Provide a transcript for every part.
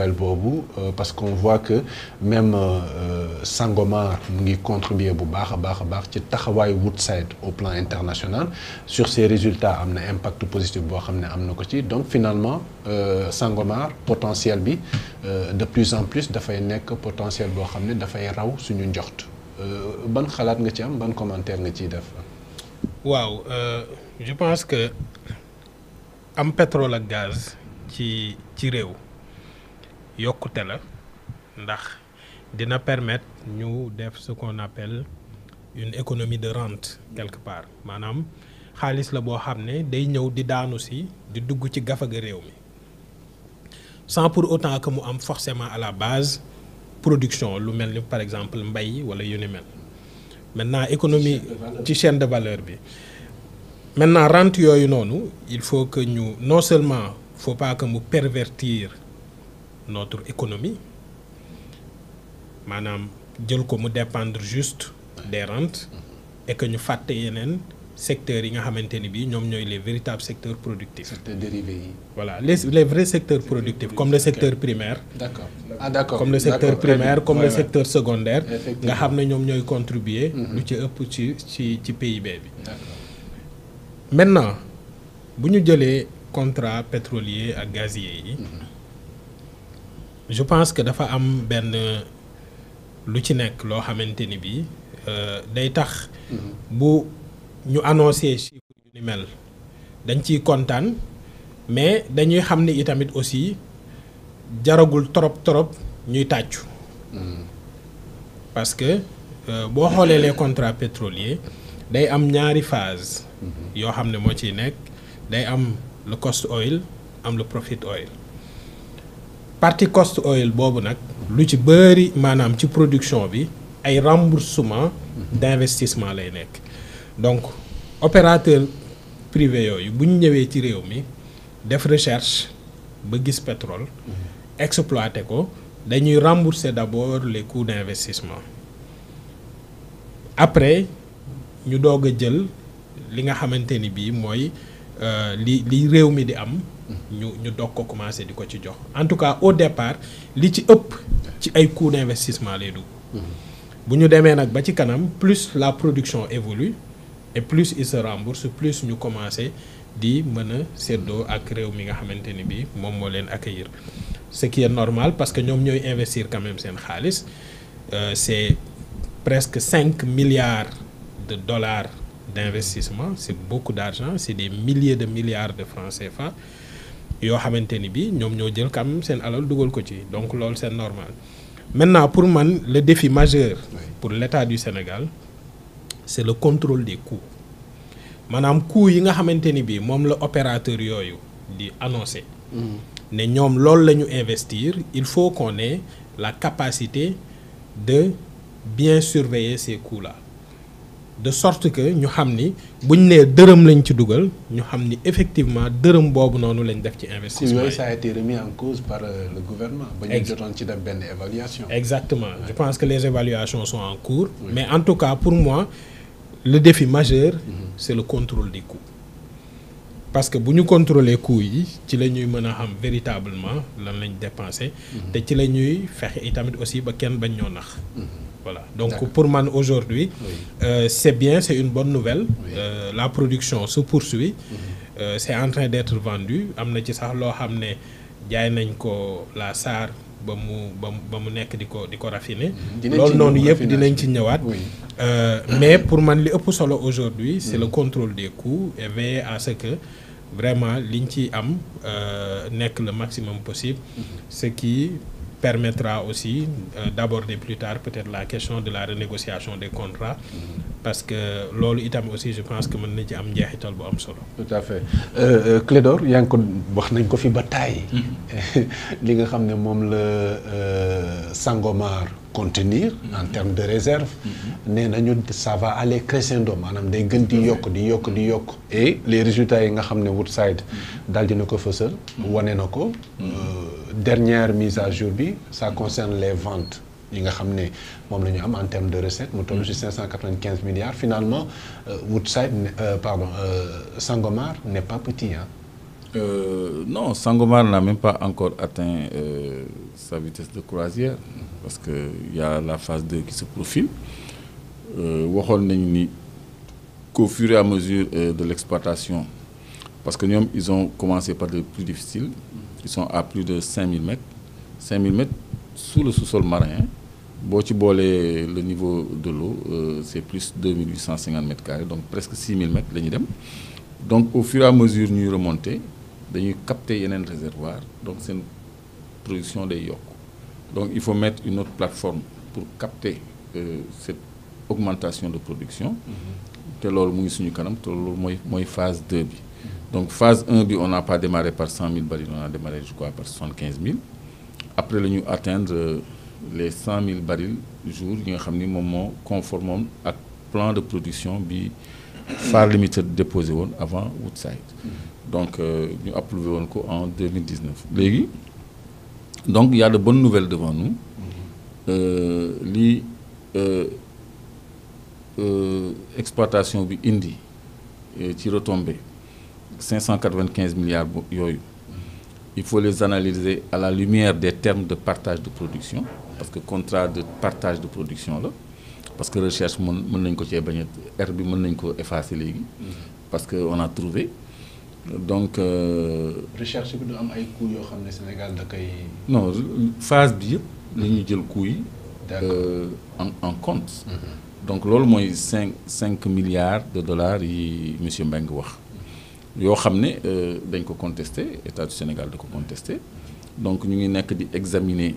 boobu parce qu'on voit que même Sangomar mu ngi contribuer bu baax a baax ci taxawaayu Woodside au plan international sur ces résultats am na impact positif boo xam ne am na ko ci donc finalement Sangomar potentiel bi de plus en plus dafay nekk potentiel boo xam ne dafay raw suñu njort ban xalaat nga ci am ban commentaire nga ciy def. waaw je pense que am pétrole ak gaz ci réew yokkute la ndax dina permettre ñu def ce qu'on appelle une économie de rente quelque part maanaam xaalis la boo xam ne day ñëw di daanu si di dugg ci gafaga réew mi sans pour autant que mu am forcément à la base production lu mel ni par exemple mbay wala yu ni mel maintenant économie ci chaîne de valeur bi maintenant rente yooyu noonu il faut que ñu non seulement faut pas que mu pervertir notre économie maanaam jël ko mu dépendre juste des rentes et que ñu fàtte yeneen secteurs yi nga xamante ni bii ñoom ñooy les véritables secteurs productifs. secteurs dérivés yi. voilà les vrais secteurs productifs comme le secteur primaire. d'accord d'accord comme le secteur primaire comme le secteur secondaire. nga xam ne ñoom ñooy contribuer. lu ci ëpp ci PIB bi. maintenant bu ñu jëlee contrat pétrolier ak gazier yi. je pense que dafa am benn lu ci nekk loo xamante ni bii day tax bu ñu annoncé chiffre yu ni mel dañ ciy kontaan mais dañuy xam ni itamit aussi jaragul trop ñuy tàccu parce que boo xoolee les contrats pétroliers day am ñaari phase yoo xam ne moo ciy nekk day am le cost oil am le profit oil partie cost oil boobu nag lu ci bëri maanaam ci production bi ay remboursement d'investissement lay nekk donc opérateur privé yooyu bu ñu ñëwee ci réew mi def recherche ba gis pétrole exploiter ko dañuy rembourser d'abord les coûts d'investissement après ñu doog a jël li nga xamante ni bii mooy li réew mi di am ñu doog ko commencer di ko ci jox en tout cas au départ li ci ëpp ci ay coûts d'investissement lay dugg bu ñu demee nag ba ci kanam plus la production évolue et plus il se rembourse plus ñu commencer di mën a séddoo ak réew mi nga xamante ni bii moom moo leen accueillir ce qui est normal parce que ñoom ñooy investir quand même seen xaalis c'est presque 5 milliards de dollars d'investissement c'est beaucoup d'argent c'est des milliers de milliards de francs CFA yoo xamante ni bii ñoom ñoo jël quand même seen alal dugal ko ci donc loolu c'est normal maintenant pour man le défi majeur pour l'État du Sénégal c'est le contrôle des coûts maanaam coûts yi nga xamante ni bii moom la opérateur yooyu di annoncer ne ñoom loolu la ñu investir il faut qu'on ait la capacité de bien surveiller ces coûts-là de sorte que ñu xam ni buñ nee dërëm lañ ci dugal ñu xam ni effectivement dërëm boobu noonu lañ def ci investissement yooyu ça a été remis en cause par le gouvernement. ba ñu jotoon ci def benn évaluation. exactement je pense que les évaluations sont en cours. mais en tout cas pour moi le défi majeur. c'est le contrôle des coûts. parce que bu ñu contrôler coûts yi ci la ñuy mën a xam véritablement lan lañ dépenser. te ci la ñuy fexe itamit aussi ba kenn bañ ñoo nax. voilà donc pour man aujourd'hui c'est bien c'est une bonne nouvelle la production se poursuit c'est en train d'être vendu am na ci sax loo xam ne jaay nañ ko la SAR ba mu nekk di ko raffiner loolu noonu yëpp dinañ ci ñëwaat mais pour man li ëpp solo aujourd'hui c'est le contrôle des coûts et veiller à ce que vraiment liñ ci am nekk le maximum possible ce qui permettra aussi d'aborder plus tard peut-être la question de la renégociation des contrats parce que loolu itam aussi je pense que mën na ci am njeexital bu am solo. tout à fait Clédor yaa ngi ko wax nañ ko fi ba tàyyi li nga xam ne moom la Sangomar contenir en termes de réserve nee nañu ça va aller crescendo maanaam day gën di yokk et les résultats yi nga xam ne Woodside daal dina ko fësal wane na ko dernière mise à jour bi ça concerne les ventes yi nga xam ne moom la ñu am en termes de recettes mu toll ci 595 milliards finalement Woodside Sangomar n'est pas petit hein. Non, Sangomar n'a même pas encore atteint sa vitesse de croisière parce qu'il y a la phase 2 qui se profile. Waxoon nañu ni qu'au fur et à mesure de l'exploitation, parce que ñoom ils ont commencé par le plus difficile, ils sont à plus de 5000 mètres. 5000 mètres sous le sous-sol marin. Boo ci boolee le niveau de l'eau, c'est plus 2850 mètres carrés, donc presque 6000 mètres la ñuy dem. Donc au fur et à mesure ñuy remonter dañuy capter yeneen réservoir, donc seen production day yokk. Donc il faut mettre une autre plateforme pour capter cette augmentation de production. te loolu mu ngi suñu kanam te loolu mooy phase 2 bi. Donc phase 1 bi on n'a pas démarré par 100 000 barils, on a démarré je crois par 75 000. Après la ñu atteindre les 100 000 barils jour yi nga xam ni moom moo conforme ak plan de production bi Phare Limited déposé woon avant Woodside. Donc ñu approuvé woon ko en 2019. Léegi donc il y a de bonnes nouvelles devant nous. Lii exploitation bi indi ci retombée 595 milliards yooyu. Il faut les analyser à la lumière des termes de partage de production parce que contrat de partage de production là parce que recherche mën nañ ko cee bañ a R bi mën nañ ko effacer léegi parce que on a trouvé donc. recherche bi du am ay coûts yoo xam ne Sénégal da koy. non phase bi yëpp la ñuy jël coûts yi. en compte. Donc loolu mooy 5 milliards de dollars yi monsieur Mbengue wax. yoo xam ne dañ ko contesté état du Sénégal da ko contesté donc ñu ngi nekk di examiner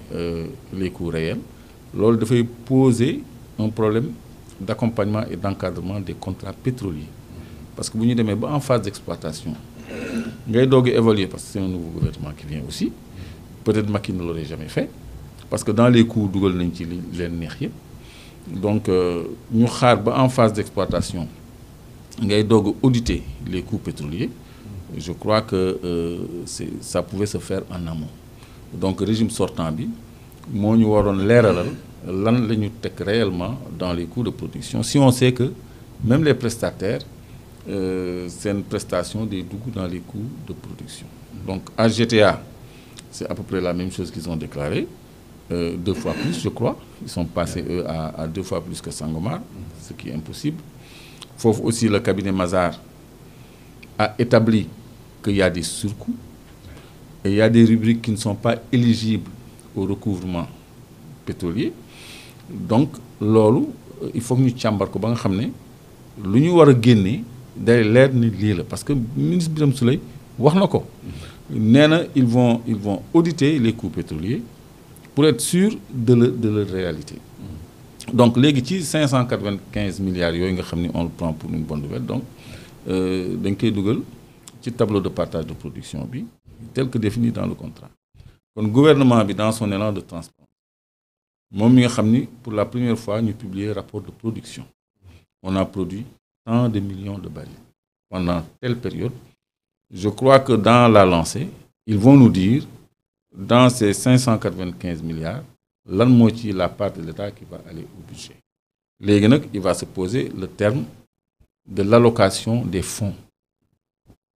les coûts réels loolu dafay poser un problème d'accompagnement et d'encadrement des contrats pétroliers parce que bu ñu demee ba en phase d'exploitation ngay doog a évaluer parce que c'est un nouveau gouvernement qui vient aussi peut-être Macky ne l'aurait jamais fait parce que dans les coûts dugal nañ ci li leen neex yëpp donc ñu xaar ba en phase d'exploitation ngay doog a auditer les coûts pétroliers je crois que ça pouvait se faire en amont donc régime sortant bi moo ñu waroon leeralal lan la ñu teg réellement dans les coûts de production si on sait que même les prestataires seen prestation day dugg dans les coûts de production donc à GTA c'est à peu près la même chose qu'ils ont déclaré 2 fois plus je crois ils sont passés eux à 2 fois plus que Sangomar ce qui est impossible. Foofu aussi le cabinet Mazars a établi qu'il y a des surcoûts et il y a des rubriques qui ne sont pas éligibles au recouvrement pétrolier donc loolu il faut que ñu càmbar ko ba nga xam ne lu ñu war a génnee day leer ni lii la parce que ministre Birame Souleye wax na ko nee na ils vont auditer les coûts pétroliers pour être sûr de leur réalité. Donc léegi ci 595 milliards yooyu nga xam ni on le prend pour une bonne nouvelle donc dañ koy dugal ci tableau de partage de production bi tel que défini dans le contrat kon gouvernement bi dans son élan de transparence moom mi nga xam ni pour la première fois ñu publier rapport de production on a produit tant de millions de barils pendant telle période je crois que dans la lancée ils vont nous dire dans ces 595 milliards lan moo ci la part de l'État qui va aller au budget léegi nag il va se poser le terme de l'allocation des fonds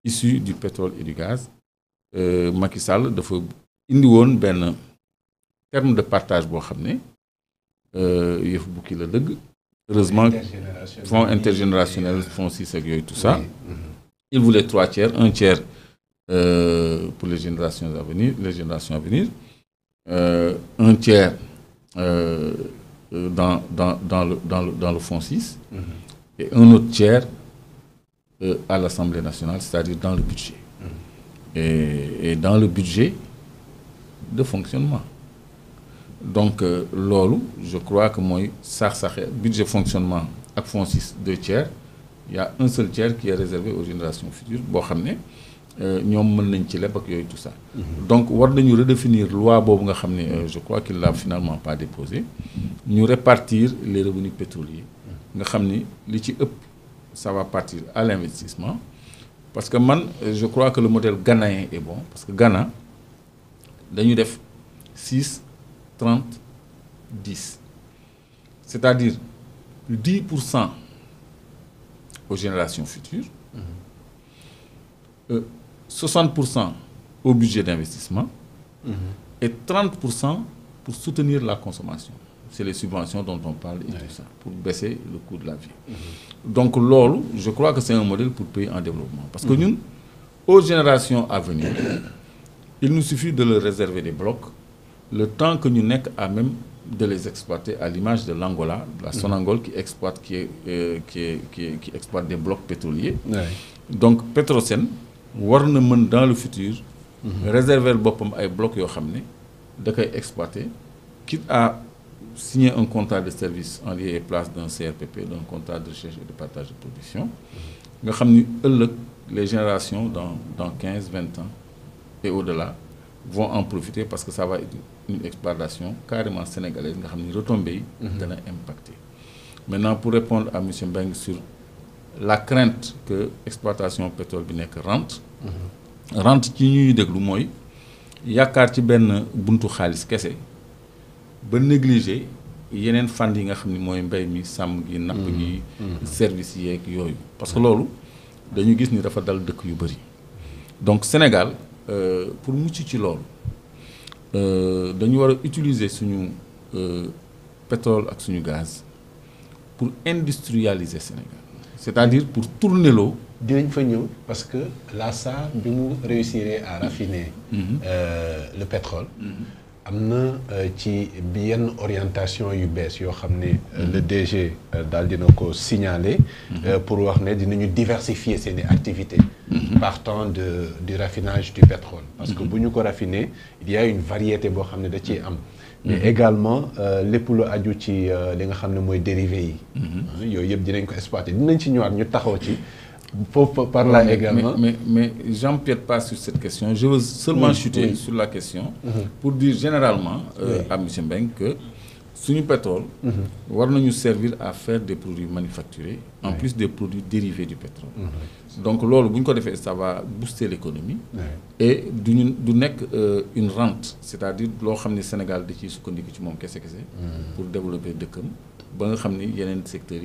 issus du pétrole et du gaz Macky Sall dafa indi woon benn terme de partage boo xam ne yëf bukki la dëgg heureusement fonds intergénérationnel fonds 6 ak yooyu tout ça il voulait 3 tiers 1 tiers pour les générations à venir 1 tiers dans le fonds 6 et un autre tiers à l'Assemblée nationale, c'est-à-dire dans le budget. Et dans le budget de fonctionnement. Donc, loolu, je crois que moi, budget fonctionnement avec fonds 6, 2 tiers, il y a un seul tiers qui est réservé aux générations futures. Bon, ñoom mën nañ ci leb ak yooyu tout ça. Donc war nañu redéfinir loi boobu nga xam ne je crois qu'il l'a finalement pas déposé ñu répartir les revenus pétroliers nga xam ni li ci ëpp ça va partir à l'investissement parce que man je crois que le modèle ghanéen est bon parce que Ghana dañu def 6 30 10 c'est-à-dire 10% aux générations futures 60% au budget d'investissement et 30% pour soutenir la consommation. C'est les subventions dont on parle et tout ça, pour baisser le coût de la vie. Donc, lolo, je crois que c'est un modèle pour le pays en développement. Parce que nous, aux générations à venir, il nous suffit de leur réserver des blocs, le temps que nous n'ayons à même de les exploiter, à l'image de l'Angola, la Sonangol qui exploite des blocs pétroliers. Donc, Petrosen, dans le futur, réserver le blocs exploiter, quitte à signer un contrat de service en lieu et place d'un CRPP, d'un contrat de recherche et de partage de production. Les générations dans 15, 20 ans et au-delà vont en profiter parce que ça va être une exploitation carrément sénégalaise, qui retombée de l'impact. Maintenant, pour répondre à M. Mbeng sur la crainte que l'exploitation pétrole rente, rente qui ñuy déglu mooy yaakaar ci benn buntu xaalis kese ba négliger yeneen fànn yi nga xam ne mooy mbay mi sàmm gi napp gi service yeeg yooyu parce que loolu dañu gis ni dafa dal dëkk yu bëri donc Sénégal pour mucc ci loolu dañu war a utiliser suñu pétrole ak suñu gaz pour industrialiser Sénégal c'est-à-dire pour tourner l'eau. Dinañ fa ñëw parce que la SA bi mu réussir à raffiner le pétrole am na ci yenn orientation yu bees yoo xam ne le DG daal dina ko signaler pour wax ne dinañu diversifier seeni activités partant du raffinage du pétrole parce que bu ñu ko raffiner il y a une variété boo xam ne da ciy am mais également lépp lu aju ci li nga xam ne mooy dérivés yi yooyu yëpp dinañ ko exploiter dinañ ci ñëwaat ñu taxaw ci par là également. Mais j'empiète pas sur cette question. Je veux seulement chuter sur la question pour dire généralement à M. Mbeng que ce pétrole va nous servir à faire des produits manufacturés en plus des produits dérivés du pétrole. Donc, ça va booster l'économie et une rente, c'est-à-dire que le Sénégal pour développer des secteurs.